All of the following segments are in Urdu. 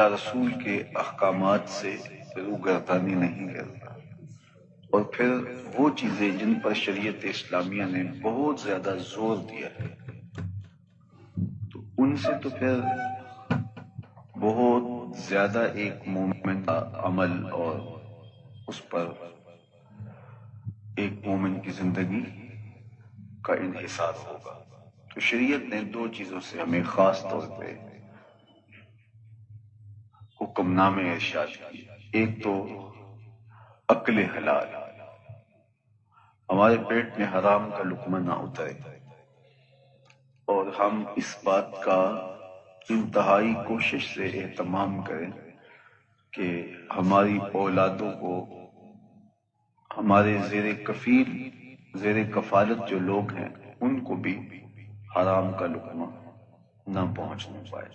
اللہ رسول کے احکامات سے روگردانی نہیں کرتا، اور پھر وہ چیزیں جن پر شریعت اسلامیہ نے بہت زیادہ زور دیا ہے تو ان سے تو پھر بہت زیادہ ایک مومن کا عمل اور اس پر ایک مومن کی زندگی کا انحصار ہوگا۔ تو شریعت نے دو چیزوں سے ہمیں خاص طور پہ حکم نامے ارشاد کی۔ ایک تو عقل حلال، ہمارے پیٹ میں حرام کا لقمہ نہ اترے، اور ہم اس بات کا انتہائی کوشش سے اہتمام کریں کہ ہماری اولادوں کو ہمارے زیر کفیل زیر کفالت جو لوگ ہیں ان کو بھی حرام کا لقمہ نہ پہنچنے پائے۔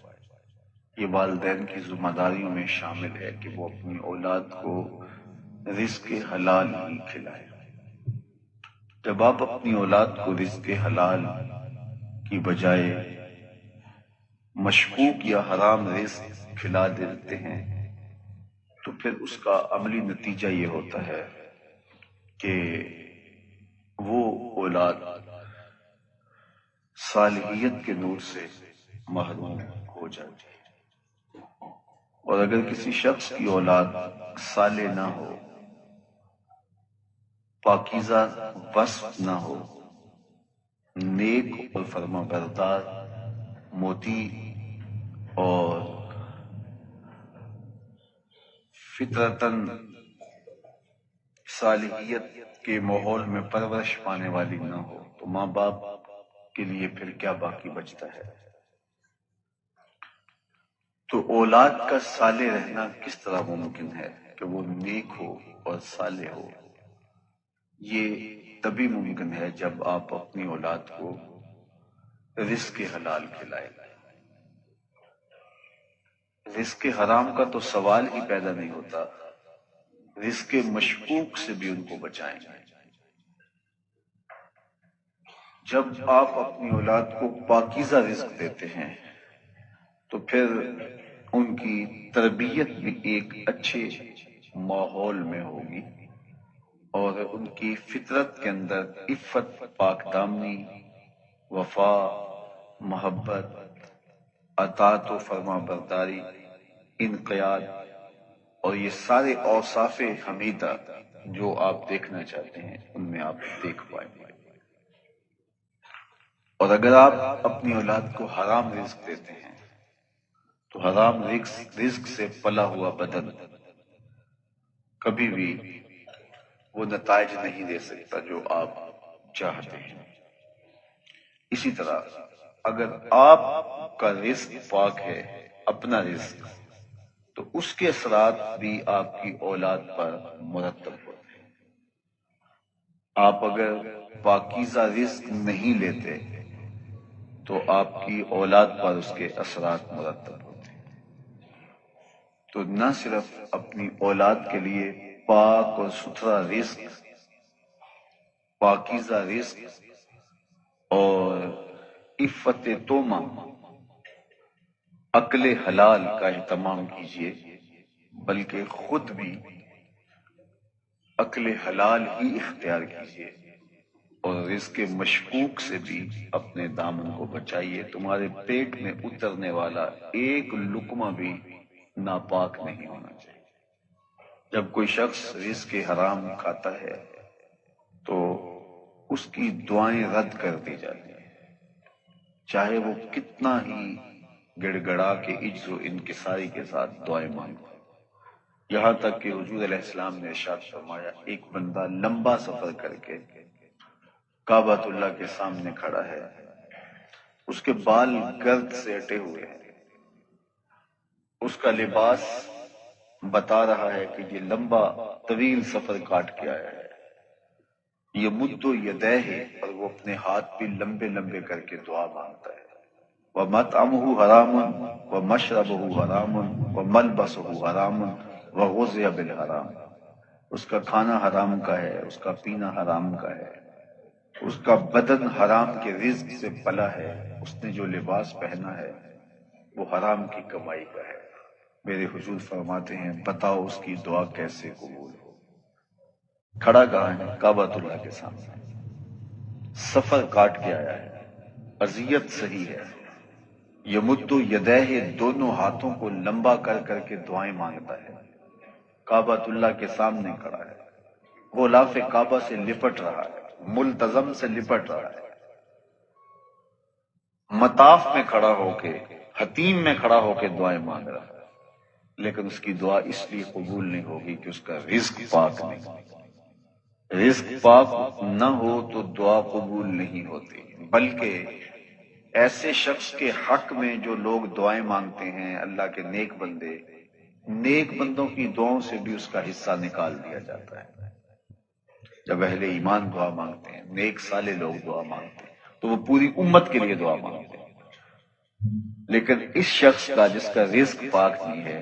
یہ والدین کی ذمہ داریوں میں شامل ہے کہ وہ اپنی اولاد کو رزق حلال ہی کھلائے۔ جب آپ اپنی اولاد کو رزق حلال کی بجائے مشکوک یا حرام رزق کھلا دیتے ہیں تو پھر اس کا عملی نتیجہ یہ ہوتا ہے کہ وہ اولاد صالحیت کے نور سے محروم ہو جاتی ہے۔ اور اگر کسی شخص کی اولاد صالح نہ ہو، پاکیزہ وصف نہ ہو، نیک اور فرما بردار، موتی اور فطرتاً صالحیت کے ماحول میں پرورش پانے والی نہ ہو تو ماں باپ کے لیے پھر کیا باقی بچتا ہے؟ تو اولاد کا صالح رہنا کس طرح ممکن ہے کہ وہ نیک ہو اور صالح ہو؟ یہ تبھی ممکن ہے جب آپ اپنی اولاد کو رزق حلال کھلائیں۔ رزق حرام کا تو سوال ہی پیدا نہیں ہوتا، رزق مشکوک سے بھی ان کو بچائیں۔ جب آپ اپنی اولاد کو پاکیزہ رزق دیتے ہیں تو پھر ان کی تربیت بھی ایک اچھے ماحول میں ہوگی، اور ان کی فطرت کے اندر عفت، پاک دامنی، وفا، محبت، اطاعت و فرما برداری، انقیاد اور یہ سارے اوصاف حمیدہ جو آپ دیکھنا چاہتے ہیں ان میں آپ دیکھ پائیں گے۔ اور اگر آپ اپنی اولاد کو حرام رزق دیتے ہیں تو حرام رزق سے پلا ہوا بدن کبھی بھی وہ نتائج نہیں دے سکتا جو آپ چاہتے ہیں۔ اسی طرح اگر آپ کا رزق پاک ہے، اپنا رزق، تو اس کے اثرات بھی آپ کی اولاد پر مرتب ہوتے ہیں۔ آپ اگر پاکیزہ رزق نہیں لیتے تو آپ کی اولاد پر اس کے اثرات مرتب ہوتے ہیں۔ تو نہ صرف اپنی اولاد کے لیے پاک اور ستھرا رزق، پاکیزہ رزق اور عفت تومہ، عقل حلال کا اہتمام کیجیے، بلکہ خود بھی عقل حلال ہی اختیار کیجیے اور رزق مشکوک سے بھی اپنے دامن کو بچائیے۔ تمہارے پیٹ میں اترنے والا ایک لقمہ بھی ناپاک نہیں ہونا چاہیے۔ جب کوئی شخص رزق حرام کھاتا ہے تو اس کی دعائیں رد کر دی جاتی ہیں، چاہے وہ کتنا ہی گڑ گڑا کے عجز و انکساری کے ساتھ دعائیں مانگے۔ یہاں تک کہ حضور علیہ السلام نے ارشاد فرمایا، ایک بندہ لمبا سفر کر کے کعبۃ اللہ کے سامنے کھڑا ہے، اس کے بال گرد سے اٹے ہوئے ہیں، اس کا لباس بتا رہا ہے کہ یہ لمبا طویل سفر کاٹ کے آیا ہے، یہ مد یدیہ ہے، اور وہ اپنے ہاتھ بھی لمبے لمبے کر کے دعا مانگتا ہے۔ وَمَطْعَمُهُ حَرَامٌ وَمَشْرَبُهُ حَرَامٌ وَمَلْبَسُهُ حَرَامٌ وَغُذِّيَ بِالْحَرَامِ، اس کا کھانا حرام کا ہے، اس کا پینا حرام کا ہے، اس کا بدن حرام کے رزق سے پلا ہے، اس نے جو لباس پہنا ہے وہ حرام کی کمائی کا ہے۔ میرے حضور فرماتے ہیں بتاؤ اس کی دعا کیسے قبول ہو؟ کھڑا کہاں ہے؟ کعبۃ اللہ کے سامنے، سفر کاٹ کے آیا ہے، اذیت صحیح ہے، یمد یدیہ، دونوں ہاتھوں کو لمبا کر کر کے دعائیں مانگتا ہے، کعبۃ اللہ کے سامنے کھڑا ہے، غلاف کعبہ سے لپٹ رہا ہے، ملتزم سے لپٹ رہا ہے، مطاف میں کھڑا ہو کے، حتیم میں کھڑا ہو کے دعائیں مانگ رہا ہے، لیکن اس کی دعا اس لیے قبول نہیں ہوگی کہ اس کا رزق پاک نہیں، رزق پاک نہ ہو تو دعا قبول نہیں ہوتی، بلکہ ایسے شخص کے حق میں جو لوگ دعائیں مانگتے ہیں، اللہ کے نیک بندے، نیک بندوں کی دعاؤں سے بھی اس کا حصہ نکال دیا جاتا ہے۔ جب اہل ایمان دعا مانگتے ہیں، نیک صالح لوگ دعا مانگتے ہیں، تو وہ پوری امت کے لیے دعا مانگتے ہیں، لیکن اس شخص کا جس کا رزق پاک نہیں ہے،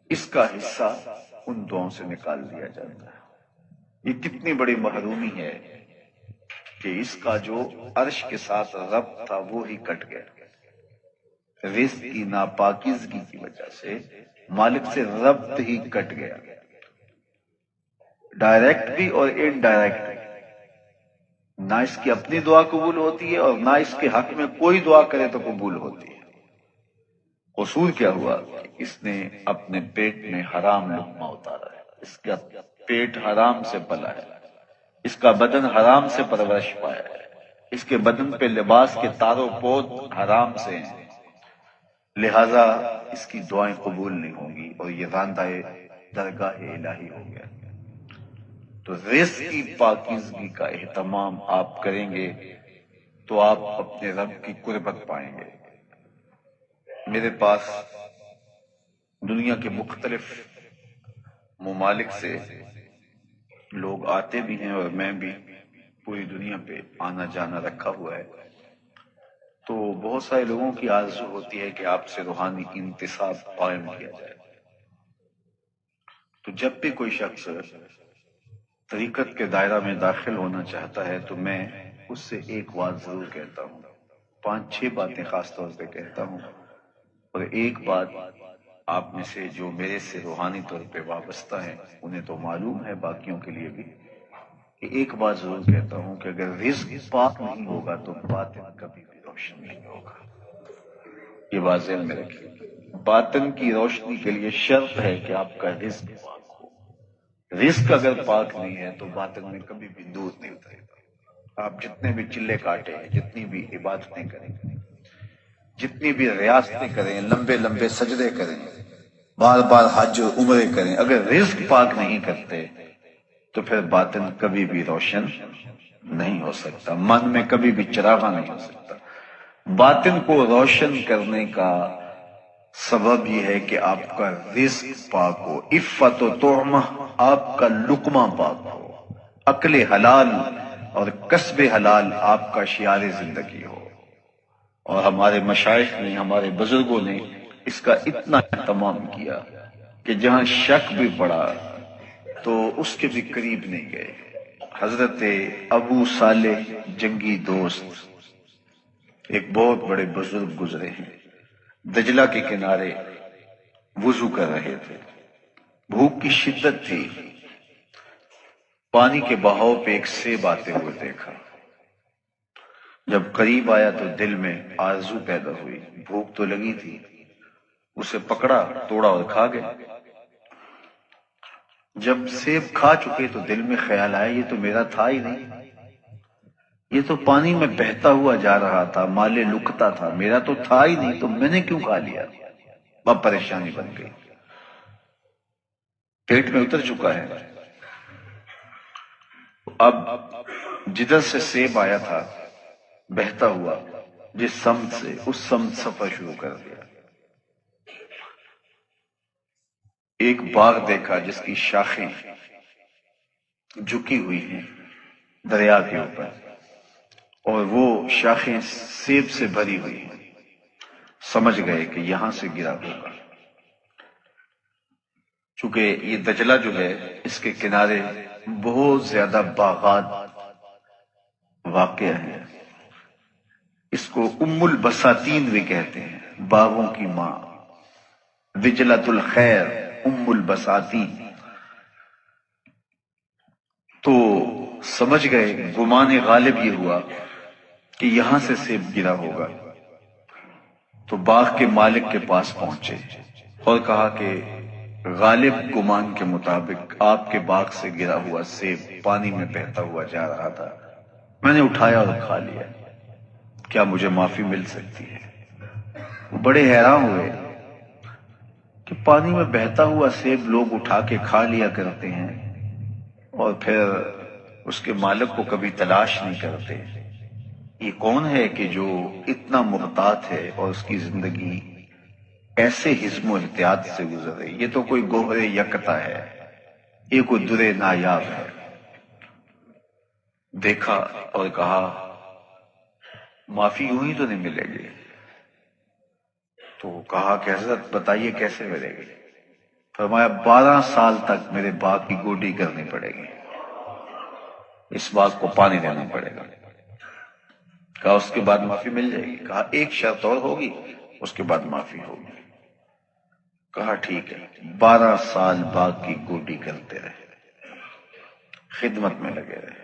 اس کا حصہ ان دعاؤں سے نکال دیا جاتا ہے۔ یہ کتنی بڑی محرومی ہے کہ اس کا جو عرش کے ساتھ ربط تھا وہ ہی کٹ گیا، رزق کی ناپاکیزگی کی وجہ سے مالک سے ربط ہی کٹ گیا، ڈائریکٹ بھی اور انڈائریکٹ بھی، نہ اس کی اپنی دعا قبول ہوتی ہے اور نہ اس کے حق میں کوئی دعا کرے تو قبول ہوتی ہے۔ قصور کیا ہوا؟ اس نے اپنے پیٹ میں حرام لقمہ اتارا ہے، اس کا پیٹ حرام سے پلا ہے، اس کا بدن حرام سے پرورش پایا ہے، اس کے بدن پہ لباس کے تار و پود حرام سے ہیں، لہذا اس کی دعائیں قبول نہیں ہوں گی اور یہ راندہ درگاہ الہی ہو گیا۔ تو رزق کی پاکیزگی کا اہتمام آپ کریں گے تو آپ اپنے رب کی قربت پائیں گے۔ میرے پاس دنیا کے مختلف ممالک سے لوگ آتے بھی ہیں اور میں بھی پوری دنیا پہ آنا جانا رکھا ہوا ہے، تو بہت سارے لوگوں کی آرزو ہوتی ہے کہ آپ سے روحانی انتصاب قائم کیا جائے۔ تو جب بھی کوئی شخص طریقت کے دائرہ میں داخل ہونا چاہتا ہے تو میں اس سے ایک بات ضرور کہتا ہوں، 5-6 باتیں خاص طور پہ کہتا ہوں، اور ایک بات آپ میں سے جو میرے سے روحانی طور پہ وابستہ ہیں انہیں تو معلوم ہے، باقیوں کے لیے بھی، کہ ایک بات ضرور کہتا ہوں کہ اگر رزق پاک نہیں ہوگا تو باطن کبھی بھی روشن نہیں ہوگا۔ یہ بات ذہن میں رکھیے، باطن کی روشنی کے لیے شرط ہے کہ آپ کا رزق پاک ہو، رزق اگر پاک نہیں ہے تو باطن میں کبھی بھی نور نہیں اترے گا۔ آپ جتنے بھی چلے کاٹیں، جتنی بھی عبادتیں کریں، جتنی بھی ریاستیں کریں، لمبے لمبے سجدے کریں، بار بار حج و عمرے کریں، اگر رزق پاک نہیں کرتے تو پھر باطن کبھی بھی روشن نہیں ہو سکتا، من میں کبھی بھی چراغاں نہیں ہو سکتا۔ باطن کو روشن کرنے کا سبب یہ ہے کہ آپ کا رزق پاک ہو، عفت و طعمہ، آپ کا لقمہ پاک ہو، عقل حلال اور کسب حلال آپ کا شعار زندگی ہو۔ اور ہمارے مشائخ نے، ہمارے بزرگوں نے اس کا اتنا اہتمام کیا کہ جہاں شک بھی پڑا تو اس کے بھی قریب نہیں گئے۔ حضرت ابو صالح جنگی دوست ایک بہت بڑے بزرگ گزرے ہیں، دجلہ کے کنارے وضو کر رہے تھے، بھوک کی شدت تھی، پانی کے بہاؤ پہ ایک سیب آتے ہوئے دیکھا، جب قریب آیا تو دل میں آرزو پیدا ہوئی، بھوک تو لگی تھی، اسے پکڑا، توڑا اور کھا گئے۔ جب سیب کھا چکے تو دل میں خیال آیا یہ تو میرا تھا ہی نہیں، یہ تو پانی میں بہتا ہوا جا رہا تھا، مالے لکتا تھا، میرا تو تھا ہی نہیں، تو میں نے کیوں کھا لیا؟ اب پریشانی بن گئی، پیٹ میں اتر چکا ہے۔ اب جدھر سے سیب آیا تھا بہتا ہوا، جس سمت سے، اس سمت سفر شروع کر دیا۔ ایک باغ دیکھا جس کی شاخیں جھکی ہوئی ہیں دریا کے اوپر، اور وہ شاخیں سیب سے بھری ہوئی ہیں، سمجھ گئے کہ یہاں سے گرا ہوگا۔ چونکہ یہ دجلہ جو ہے اس کے کنارے بہت زیادہ باغات واقع ہیں، اس کو ام البساتین بھی کہتے ہیں، باغوں کی ماں۔ دجلۃ الخیر ام البساتین۔ تو سمجھ گئے، گمان غالب یہ ہوا کہ یہاں سے سیب گرا ہوگا، تو باغ کے مالک کے پاس پہنچے اور کہا کہ غالب گمان کے مطابق آپ کے باغ سے گرا ہوا سیب پانی میں بہتا ہوا جا رہا تھا، میں نے اٹھایا اور کھا لیا، کیا مجھے معافی مل سکتی ہے؟ وہ بڑے حیران ہوئے کہ پانی میں بہتا ہوا سیب لوگ اٹھا کے کھا لیا کرتے ہیں اور پھر اس کے مالک کو کبھی تلاش نہیں کرتے، یہ کون ہے کہ جو اتنا محتاط ہے اور اس کی زندگی ایسے حزم و احتیاط سے گزرے؟ یہ تو کوئی گوہر یکتا ہے، یہ کوئی در نایاب ہے۔ دیکھا اور کہا معافی یوں ہی تو نہیں ملے گی؟ تو کہا کہ حضرت بتائیے کیسے ملے گی؟ فرمایا 12 سال تک میرے باغ کی گوڈی کرنی پڑے گی، اس باغ کو پانی دینا پڑے گا۔ کہا اس کے بعد معافی مل جائے گی؟ کہا ایک شرط اور ہوگی، اس کے بعد معافی ہوگی۔ کہا ٹھیک ہے، 12 سال باغ کی گوڈی کرتے رہے، خدمت میں لگے رہے۔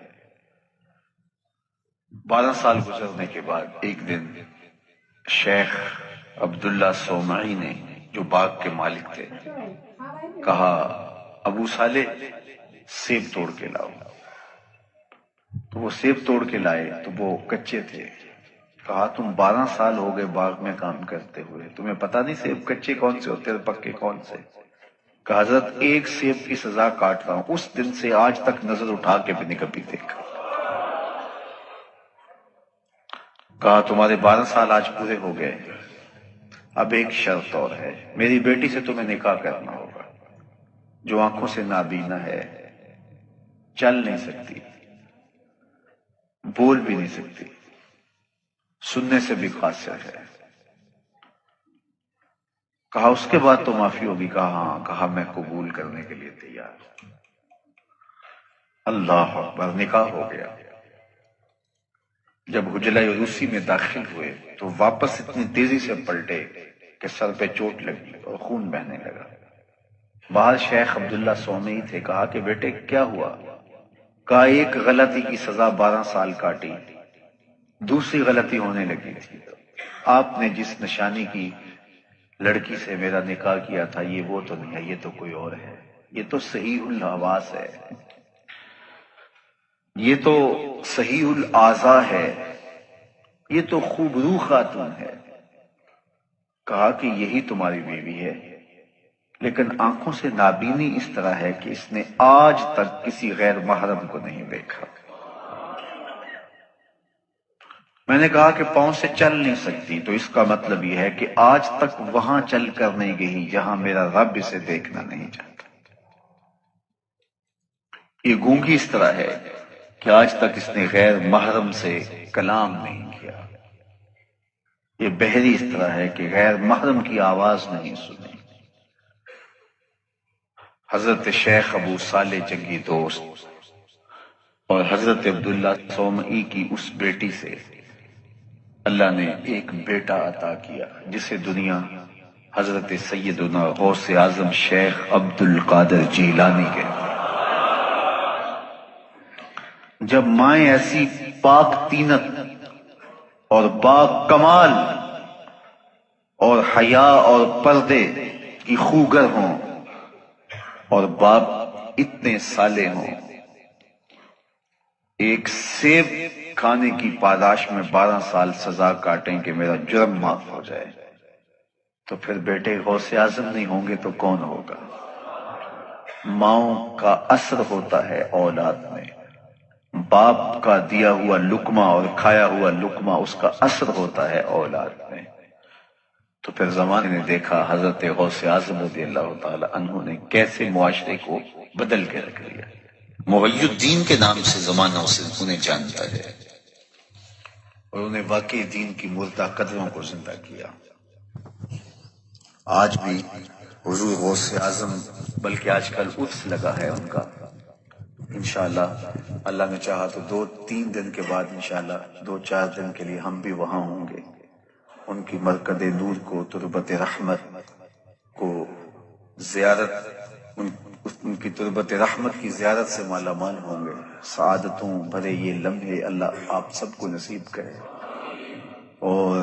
12 سال گزرنے کے بعد ایک دن شیخ عبداللہ صومعی نے، جو باغ کے مالک تھے، کہا ابو صالح سیب توڑ کے لاؤ۔ تو وہ سیب توڑ کے لائے تو وہ کچے تھے۔ کہا تم 12 سال ہو گئے باغ میں کام کرتے ہوئے، تمہیں پتہ نہیں سیب کچے کون سے ہوتے ہیں پکے کون سے؟ کہا حضرت ایک سیب کی سزا کاٹ رہا ہوں، اس دن سے آج تک نظر اٹھا کے بھی نہیں کبھی دیکھا۔ کہا تمہارے 12 سال آج پورے ہو گئے، اب ایک شرط اور ہے، میری بیٹی سے تمہیں نکاح کرنا ہوگا، جو آنکھوں سے نابینا ہے، چل نہیں سکتی، بول بھی نہیں سکتی، سننے سے بھی قاصر ہے۔ کہا اس کے بعد تو معافی ہوگی؟ کہا ہاں۔ کہا میں قبول کرنے کے لیے تیار ہوں۔ اللہ اکبر، نکاح ہو گیا۔ جب حجلہ عروسی میں داخل ہوئے تو واپس اتنی تیزی سے پلٹے کہ سر پہ چوٹ لگی اور خون بہنے لگا۔ باہر شیخ عبداللہ صومعی تھے۔ کہا کہ بیٹے کیا ہوا؟ کہا ایک غلطی کی سزا 12 سال کاٹی، دوسری غلطی ہونے لگی تھی، آپ نے جس نشانی کی لڑکی سے میرا نکاح کیا تھا یہ وہ تو نہیں ہے، یہ تو کوئی اور ہے، یہ تو صحیح الحواس ہے، یہ تو صحیح الاعضاء ہے، یہ تو خوبرو خاتون ہے۔ کہا کہ یہی تمہاری بیوی ہے، لیکن آنکھوں سے نابینی اس طرح ہے کہ اس نے آج تک کسی غیر محرم کو نہیں دیکھا۔ میں نے کہا کہ پاؤں سے چل نہیں سکتی، تو اس کا مطلب یہ ہے کہ آج تک وہاں چل کر نہیں گئی جہاں میرا رب اسے دیکھنا نہیں چاہتا۔ یہ گونگی اس طرح ہے کہ آج تک اس نے غیر محرم سے کلام نہیں کیا۔ یہ بہری اس طرح ہے کہ غیر محرم کی آواز نہیں سنی۔ حضرت شیخ ابو صالح جنگی دوست اور حضرت عبداللہ صومعی کی اس بیٹی سے اللہ نے ایک بیٹا عطا کیا، جسے دنیا حضرت سیدنا غوث اعظم شیخ عبد القادر جیلانی کہتے ہیں۔ جب مائیں ایسی پاک تینت اور با کمال اور حیا اور پردے کی خوگر ہوں اور باپ اتنے صالح ہوں، ایک سیب کھانے کی پاداش میں 12 سال سزا کاٹیں کہ میرا جرم معاف ہو جائے، تو پھر بیٹے غوث اعظم نہیں ہوں گے تو کون ہوگا؟ ماؤں کا اثر ہوتا ہے اولاد میں، باپ کا دیا ہوا لقمہ اور کھایا ہوا لقمہ اس کا اثر ہوتا ہے اولاد میں۔ تو پھر زمانے نے دیکھا حضرت غوث اعظم رضی اللہ تعالی عنہ نے کیسے معاشرے کو بدل کے رکھ دیا۔ محی الدین کے نام سے زمانہ انہیں جانتا ہے، اور انہیں واقعی دین کی مردہ قدروں کو زندہ کیا۔ آج بھی حضور غوث اعظم، بلکہ آج کل عرس لگا ہے ان کا، انشاءاللہ اللہ نے چاہا تو 2-3 دن کے بعد انشاءاللہ 2-4 دن کے لیے ہم بھی وہاں ہوں گے، ان کی مرکز نور کو، تربت رحمت کو زیارت، ان کی تربت رحمت کی زیارت سے مالا مال ہوں گے. سعادتوں بھرے یہ لمحے اللہ آپ سب کو نصیب کرے. اور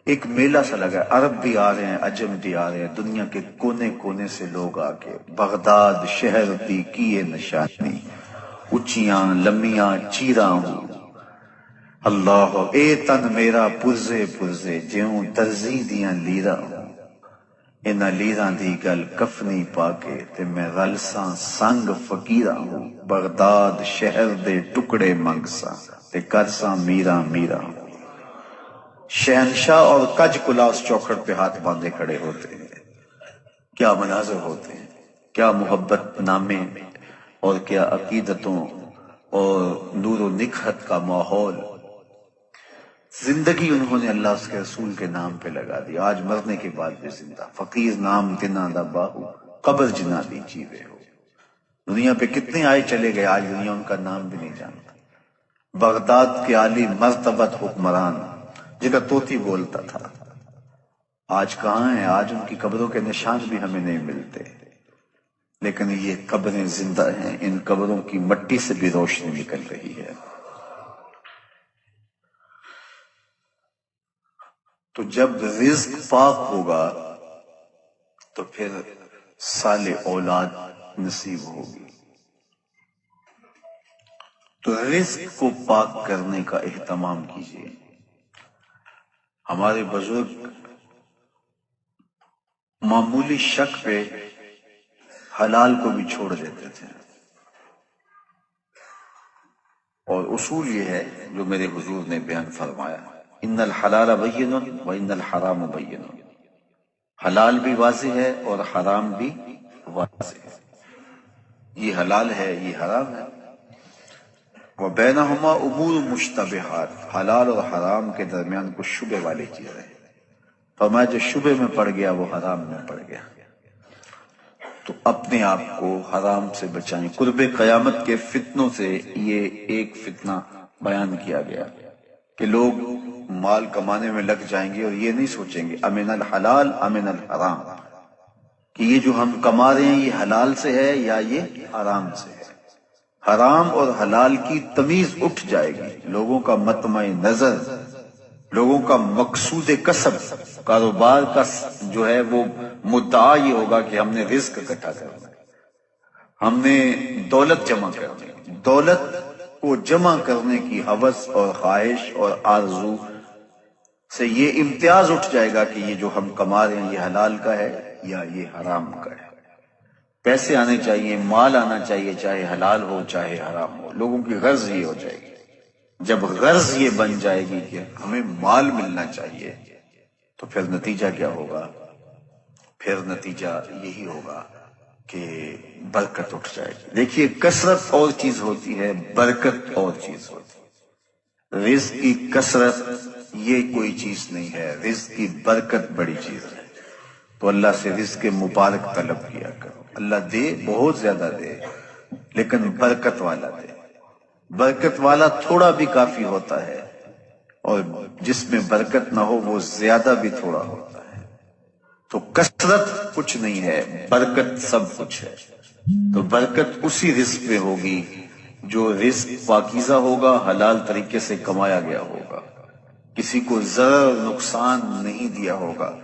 ایک میلہ سا لگا، عرب بھی آ رہے ہیں، عجم بھی آ رہے ہیں، دنیا کے کونے کونے سے لوگ آ کے بغداد شہر دی کیے نشانی، اچیاں لمیاں چیراں ہوں. اللہ اے تن میرا پرزے پرزے جیوں ترزی دیاں لیرا ہوں. انہاں لیراں دی گل کفنی پا کے تے میں رلساں سنگ فقیراں ہوں. بغداد شہر دے ٹکڑے منگساں تے کرساں میرا میرا ہوں. شہنشاہ اور کج کلا اس چوکھٹ پہ ہاتھ باندھے کھڑے ہوتے ہیں. کیا مناظر ہوتے ہیں، کیا محبت نامے اور کیا عقیدتوں اور نور و نکہت کا ماحول. زندگی انہوں نے اللہ اس کے رسول کے نام پہ لگا دی. آج مرنے کے بعد بھی زندہ. فقیر نام تنا دا باہو قبر جنا دی جیوے ہو. دنیا پہ کتنے آئے چلے گئے، آج دنیا ان کا نام بھی نہیں جانتا. بغداد کے عالی مرتبت حکمران جنہیں طوطی بولتا تھا، آج کہاں ہیں؟ آج ان کی قبروں کے نشان بھی ہمیں نہیں ملتے. لیکن یہ قبریں زندہ ہیں، ان قبروں کی مٹی سے بھی روشنی نکل رہی ہے. تو جب رزق پاک ہوگا تو پھر صالح اولاد نصیب ہوگی. تو رزق کو پاک کرنے کا اہتمام کیجیے. ہمارے بزرگ معمولی شک پہ حلال کو بھی چھوڑ دیتے تھے. اور اصول یہ ہے جو میرے حضور نے بیان فرمایا، ان الحلال بین و ان الحرام بین. حلال بھی واضح ہے اور حرام بھی واضح ہے. یہ حلال ہے، یہ حرام ہے. وبینہما امور مشتبہات، حلال اور حرام کے درمیان کچھ شبہ والی چیزیں. فرمایا جو شبہ میں پڑ گیا وہ حرام میں پڑ گیا. تو اپنے آپ کو حرام سے بچائیں. قرب قیامت کے فتنوں سے یہ ایک فتنہ بیان کیا گیا کہ لوگ مال کمانے میں لگ جائیں گے اور یہ نہیں سوچیں گے امن الحلال امن الحرام، کہ یہ جو ہم کما رہے ہیں یہ حلال سے ہے یا یہ حرام سے ہے. حرام اور حلال کی تمیز اٹھ جائے گی. لوگوں کا مطمع نظر، لوگوں کا مقصود کسب، کاروبار کا جو ہے وہ مدعا یہ ہوگا کہ ہم نے رزق اکٹھا کرنا ہے، ہم نے دولت جمع کرنی ہے. دولت کو جمع کرنے کی ہوس اور خواہش اور آرزو سے یہ امتیاز اٹھ جائے گا کہ یہ جو ہم کما رہے ہیں یہ حلال کا ہے یا یہ حرام کا ہے. پیسے آنے چاہیے، مال آنا چاہیے، چاہے حلال ہو چاہے حرام ہو. لوگوں کی غرض یہ ہو جائے گی. جب غرض یہ بن جائے گی کہ ہمیں مال ملنا چاہیے تو پھر نتیجہ کیا ہوگا؟ پھر نتیجہ یہی ہوگا کہ برکت اٹھ جائے گی. دیکھیے کثرت اور چیز ہوتی ہے، برکت اور چیز ہوتی ہے. رزق کی کثرت یہ کوئی چیز نہیں ہے، رزق کی برکت بڑی چیز ہے. تو اللہ سے رزق مبارک طلب کیا کرو. اللہ دے، بہت زیادہ دے، لیکن برکت والا دے. برکت والا تھوڑا بھی کافی ہوتا ہے اور جس میں برکت نہ ہو وہ زیادہ بھی تھوڑا ہوتا ہے. تو کثرت کچھ نہیں ہے، برکت سب کچھ ہے. تو برکت اسی رزق میں ہوگی جو رزق پاکیزہ ہوگا، حلال طریقے سے کمایا گیا ہوگا، کسی کو ضرر نقصان نہیں دیا ہوگا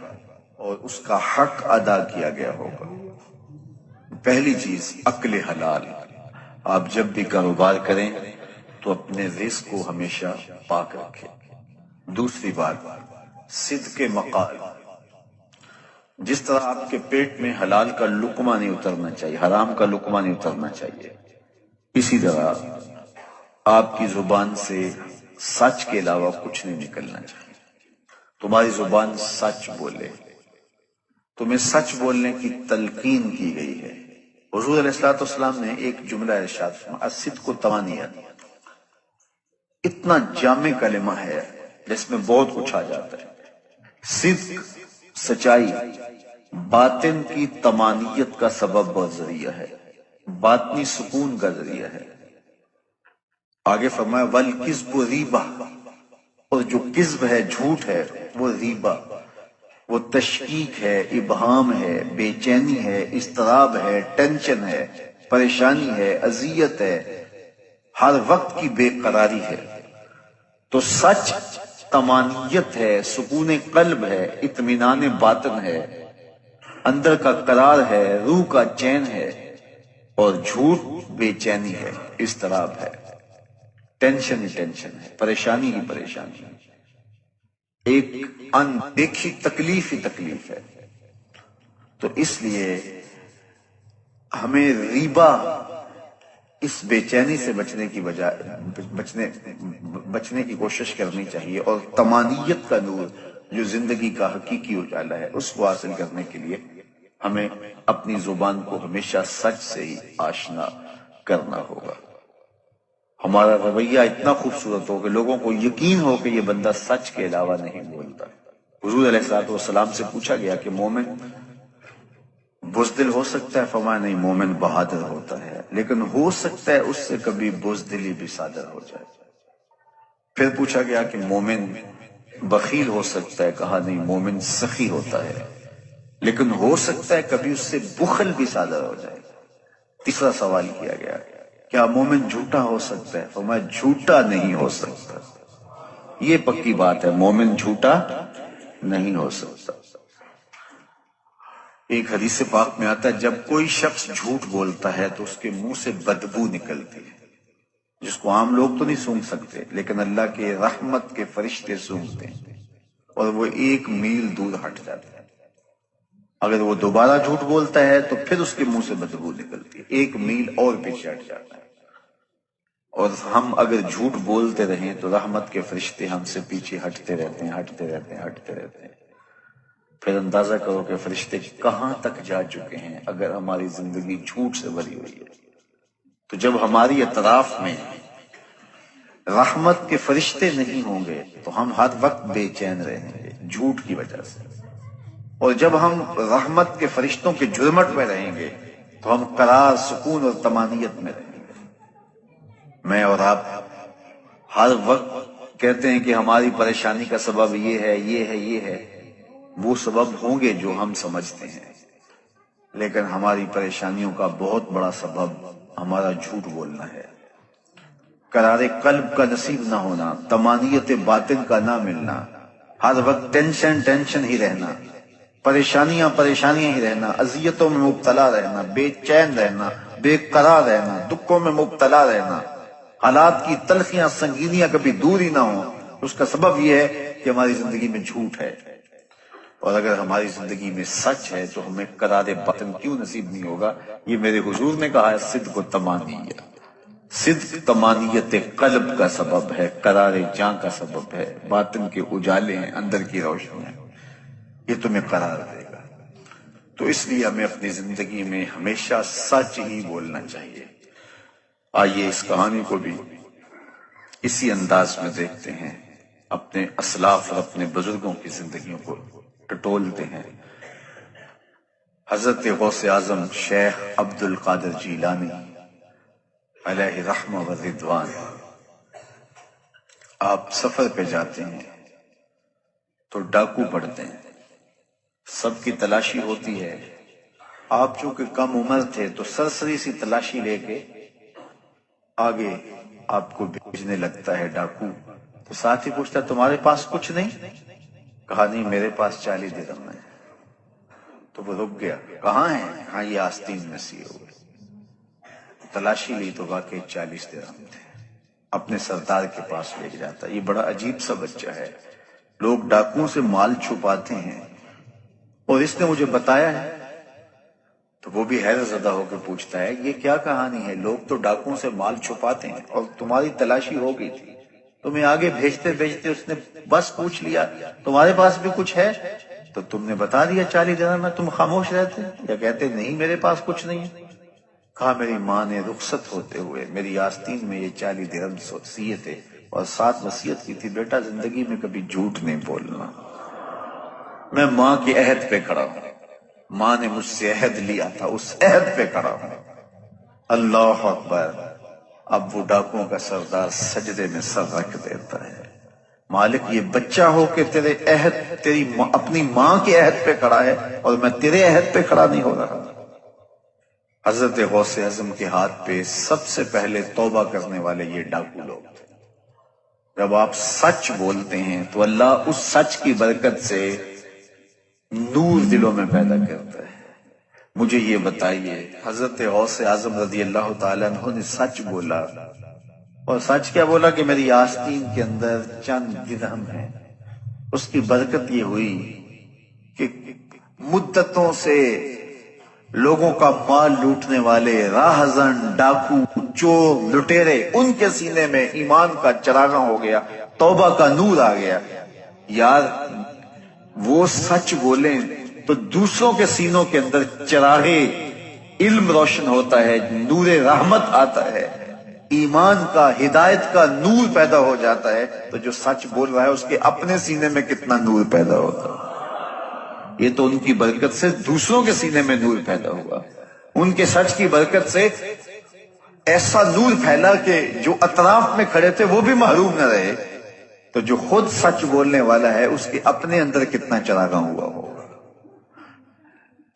اور اس کا حق ادا کیا گیا ہوگا. پہلی چیز عقل حلال. آپ جب بھی کاروبار کریں تو اپنے رزق کو ہمیشہ پاک رکھیں. دوسری بات صدق مقال. جس طرح آپ کے پیٹ میں حلال کا لقمہ نہیں اترنا چاہیے، حرام کا لقمہ نہیں اترنا چاہیے، اسی طرح آپ کی زبان سے سچ کے علاوہ کچھ نہیں نکلنا چاہیے. تمہاری زبان سچ بولے. تمہیں سچ بولنے کی تلقین کی گئی ہے. حضور علیہ السلام نے ایک جملہ ارشاد فرمایا، الصدق تمانیۃ. اتنا جامع کلمہ ہے جس میں بہت کچھ آ جاتا ہے. صدق سچائی باطن کی تمانیت کا سبب اور ذریعہ ہے، باطنی سکون کا ذریعہ ہے. آگے فرمایا والکذب ریبہ، اور جو کذب ہے، جھوٹ ہے، وہ ریبہ وہ تشکیک ہے، ابہام ہے، بے چینی ہے، اضطراب ہے، ٹینشن ہے، پریشانی ہے، اذیت ہے، ہر وقت کی بے قراری ہے۔ تو سچ طمانیت ہے، سکون قلب ہے، اطمینان باطن ہے، اندر کا قرار ہے، روح کا چین ہے، اور جھوٹ بے چینی ہے، اضطراب ہے، ٹینشن ہی ٹینشن ہے، پریشانی ہی پریشانی ہے، ایک اندیکھی تکلیف ہی تکلیف ہے۔ تو اس لیے ہمیں ریبا، اس بے چینی سے بچنے کی کوشش کرنی چاہیے، اور طمانیت کا نور جو زندگی کا حقیقی اجالا ہے اس کو حاصل کرنے کے لیے ہمیں اپنی زبان کو ہمیشہ سچ سے ہی آشنا کرنا ہوگا۔ ہمارا رویہ اتنا خوبصورت ہو کہ لوگوں کو یقین ہو کہ یہ بندہ سچ کے علاوہ نہیں بولتا۔ حضور علیہ الصلوۃ والسلام سے پوچھا گیا کہ مومن بزدل ہو سکتا ہے؟ فرمایا نہیں، مومن بہادر ہوتا ہے، لیکن ہو سکتا ہے اس سے کبھی بزدلی بھی صادر ہو جائے۔ پھر پوچھا گیا کہ مومن بخیل ہو سکتا ہے؟ کہا نہیں، مومن سخی ہوتا ہے، لیکن ہو سکتا ہے کبھی اس سے بخل بھی صادر ہو جائے۔ تیسرا سوال کیا گیا، کیا مومن جھوٹا ہو سکتا ہے؟ فرمایا جھوٹا نہیں ہو سکتا، یہ پکی بات ہے، مومن جھوٹا نہیں ہو سکتا۔ ایک حدیث پاک میں آتا ہے جب کوئی شخص جھوٹ بولتا ہے تو اس کے منہ سے بدبو نکلتی ہے، جس کو عام لوگ تو نہیں سونگھ سکتے، لیکن اللہ کے رحمت کے فرشتے سونگھتے ہیں، اور وہ 1 میل دور ہٹ جاتے ہیں۔ اگر وہ دوبارہ جھوٹ بولتا ہے تو پھر اس کے منہ سے بدبو نکلتی ہے، 1 میل اور پیچھے ہٹ جاتا ہے۔ اور ہم اگر جھوٹ بولتے رہیں تو رحمت کے فرشتے ہم سے پیچھے ہٹتے رہتے ہیں، ہٹتے رہتے ہیں، ہٹتے رہتے ہیں۔ پھر اندازہ کرو کہ فرشتے کہاں تک جا چکے ہیں اگر ہماری زندگی جھوٹ سے بھری ہوئی ہے۔ تو جب ہماری اطراف میں رحمت کے فرشتے نہیں ہوں گے تو ہم ہر وقت بے چین رہیں گے جھوٹ کی وجہ سے، اور جب ہم رحمت کے فرشتوں کے جرمٹ میں رہیں گے تو ہم قرار، سکون اور طمانینت میں رہیں گے۔ میں اور آپ ہر وقت کہتے ہیں کہ ہماری پریشانی کا سبب یہ ہے، یہ ہے، یہ ہے۔ وہ سبب ہوں گے جو ہم سمجھتے ہیں، لیکن ہماری پریشانیوں کا بہت بڑا سبب ہمارا جھوٹ بولنا ہے، قرار قلب کا نصیب نہ ہونا، طمانینت باطن کا نہ ملنا، ہر وقت ٹینشن ہی رہنا، پریشانیاں ہی رہنا، اذیتوں میں مبتلا رہنا، بے چین رہنا، بے قرار رہنا، دکھوں میں مبتلا رہنا، حالات کی تلخیاں سنگینیاں کبھی دور ہی نہ ہوں۔ اس کا سبب یہ ہے کہ ہماری زندگی میں جھوٹ ہے، اور اگر ہماری زندگی میں سچ ہے تو ہمیں قرار باطن کیوں نصیب نہیں ہوگا؟ یہ میرے حضور نے کہا ہے، صدق و طمانیت، صدق طمانیت قلب کا سبب ہے، قرار جاں کا سبب ہے، باطن کے اجالے ہیں، اندر کی روشنی ہے، یہ تمہیں قرار دے گا۔ تو اس لیے ہمیں اپنی زندگی میں ہمیشہ سچ ہی بولنا چاہیے۔ آئیے اس کہانی کو بھی اسی انداز میں دیکھتے ہیں، اپنے اسلاف اور اپنے بزرگوں کی زندگیوں کو ٹٹولتے ہیں۔ حضرت غوث اعظم شیخ عبد القادر جیلانی علیہ رحمہ و رضوان، آپ سفر پہ جاتے ہیں تو ڈاکو پڑتے ہیں، سب کی تلاشی ہوتی ہے۔ آپ چونکہ کم عمر تھے تو سرسری سی تلاشی لے کے آگے آپ کو بھیجنے لگتا ہے ڈاکو، تو ساتھ ہی پوچھتا تمہارے پاس کچھ نہیں؟ کہا نہیں، میرے پاس 40 درہم ہے۔ تو وہ رک گیا، کہاں ہیں؟ ہاں یہ آستین میں سی ہوئے۔ تلاشی لی تو واقعی 40 درہم تھے، اپنے سردار کے پاس لے کے جاتا۔ یہ بڑا عجیب سا بچہ ہے، لوگ ڈاکوؤں سے مال چھپاتے ہیں اور اس نے مجھے بتایا ہے۔ تو وہ بھی حیرت زدہ ہو کے پوچھتا ہے یہ کیا کہانی ہے؟ لوگ تو ڈاکوؤں سے مال چھپاتے ہیں اور تمہاری تلاشی ہو گئی تھی، تمہیں آگے بھیجتے بھیجتے اس نے بس پوچھ لیا تمہارے پاس بھی کچھ ہے، تو تم نے بتا دیا 40 درہم میں، تم خاموش رہتے یا کہتے نہیں میرے پاس کچھ نہیں ہے؟ کہا میری ماں نے رخصت ہوتے ہوئے میری آستین میں یہ 40 درہم سیے تھے اور ساتھ وصیت کی تھی، بیٹا زندگی میں کبھی جھوٹ نہیں بولنا۔ میں ماں کے عہد پہ کھڑا ہوں، ماں نے مجھ سے عہد لیا تھا، اس عہد پہ کھڑا ہوں۔ اللہ اکبر۔ اب وہ ڈاکوؤں کا سردار سجدے میں سر رکھ دیتا ہے، مالک یہ بچہ ہو کہ تیرے عہد تیری اپنی ماں کے عہد پہ کھڑا ہے اور میں تیرے عہد پہ کھڑا نہیں ہو رہا۔ حضرت غوث اعظم کے ہاتھ پہ سب سے پہلے توبہ کرنے والے یہ ڈاکو لوگ تھے۔ جب آپ سچ بولتے ہیں تو اللہ اس سچ کی برکت سے نور دلوں میں پیدا کرتا ہے۔ مجھے یہ بتائیے، حضرت غوث اعظم رضی اللہ تعالیٰ عنہ نے سچ بولا، اور سچ کیا بولا کہ میری آستین کے اندر چند درہم ہے۔ اس کی برکت یہ ہوئی کہ مدتوں سے لوگوں کا مال لوٹنے والے راہزن، ڈاکو، چور، لٹیرے، ان کے سینے میں ایمان کا چراغاں ہو گیا، توبہ کا نور آ گیا۔ یار وہ سچ بولیں تو دوسروں کے سینوں کے اندر چراغے علم روشن ہوتا ہے، نور رحمت آتا ہے، ایمان کا، ہدایت کا نور پیدا ہو جاتا ہے۔ تو جو سچ بول رہا ہے اس کے اپنے سینے میں کتنا نور پیدا ہوتا ہے۔ یہ تو ان کی برکت سے دوسروں کے سینے میں نور پیدا ہوا، ان کے سچ کی برکت سے ایسا نور پھیلا کہ جو اطراف میں کھڑے تھے وہ بھی محروم نہ رہے۔ تو جو خود سچ بولنے والا ہے اس کے اپنے اندر کتنا چراغاں ہوا ہوگا۔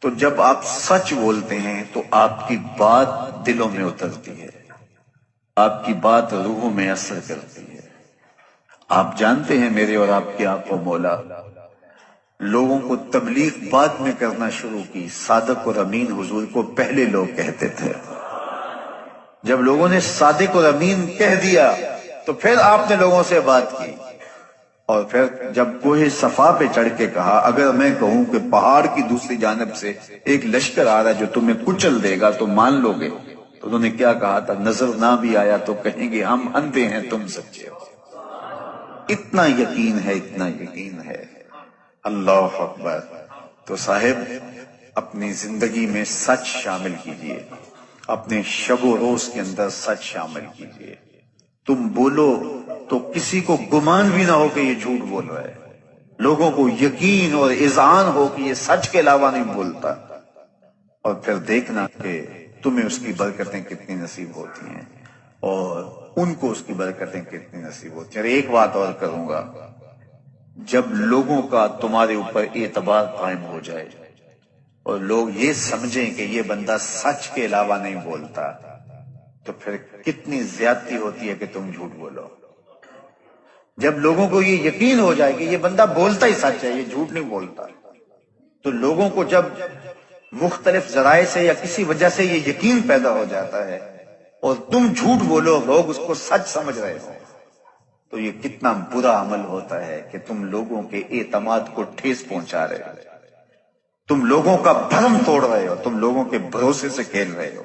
تو جب آپ سچ بولتے ہیں تو آپ کی بات دلوں میں اترتی ہے، آپ کی بات روحوں میں اثر کرتی ہے۔ آپ جانتے ہیں میرے اور آپ کے آقا مولا لوگوں کو تبلیغ بعد میں کرنا شروع کی، صادق اور امین حضور کو پہلے لوگ کہتے تھے۔ جب لوگوں نے صادق اور امین کہہ دیا تو پھر آپ نے لوگوں سے بات کی، اور پھر جب کوہ صفا پہ چڑھ کے کہا اگر میں کہوں کہ پہاڑ کی دوسری جانب سے ایک لشکر آ رہا ہے جو تمہیں کچل دے گا تو مان لو گے؟ تو انہوں نے کیا کہا تھا؟ نظر نہ بھی آیا تو کہیں گے ہم اندھے ہیں تم سچے ہو۔ اتنا یقین ہے، اتنا یقین ہے۔ اللہ اکبر۔ تو صاحب اپنی زندگی میں سچ شامل کیجئے، اپنے شب و روز کے اندر سچ شامل کیجئے۔ تم بولو تو کسی کو گمان بھی نہ ہو کہ یہ جھوٹ بول رہا ہے، لوگوں کو یقین اور اذعان ہو کہ یہ سچ کے علاوہ نہیں بولتا، اور پھر دیکھنا کہ تمہیں اس کی برکتیں کتنی نصیب ہوتی ہیں اور ان کو اس کی برکتیں کتنی نصیب ہوتی ہیں۔ اور ایک بات اور کروں گا، جب لوگوں کا تمہارے اوپر اعتبار قائم ہو جائے اور لوگ یہ سمجھیں کہ یہ بندہ سچ کے علاوہ نہیں بولتا، تو پھر کتنی زیادتی ہوتی ہے کہ تم جھوٹ بولو۔ جب لوگوں کو یہ یقین ہو جائے کہ یہ بندہ بولتا ہی سچ ہے، یہ جھوٹ نہیں بولتا، تو لوگوں کو جب مختلف ذرائع سے یا کسی وجہ سے یہ یقین پیدا ہو جاتا ہے اور تم جھوٹ بولو، لوگ اس کو سچ سمجھ رہے ہو، تو یہ کتنا برا عمل ہوتا ہے کہ تم لوگوں کے اعتماد کو ٹھیس پہنچا رہے ہو، تم لوگوں کا بھرم توڑ رہے ہو، تم لوگوں کے بھروسے سے کھیل رہے ہو۔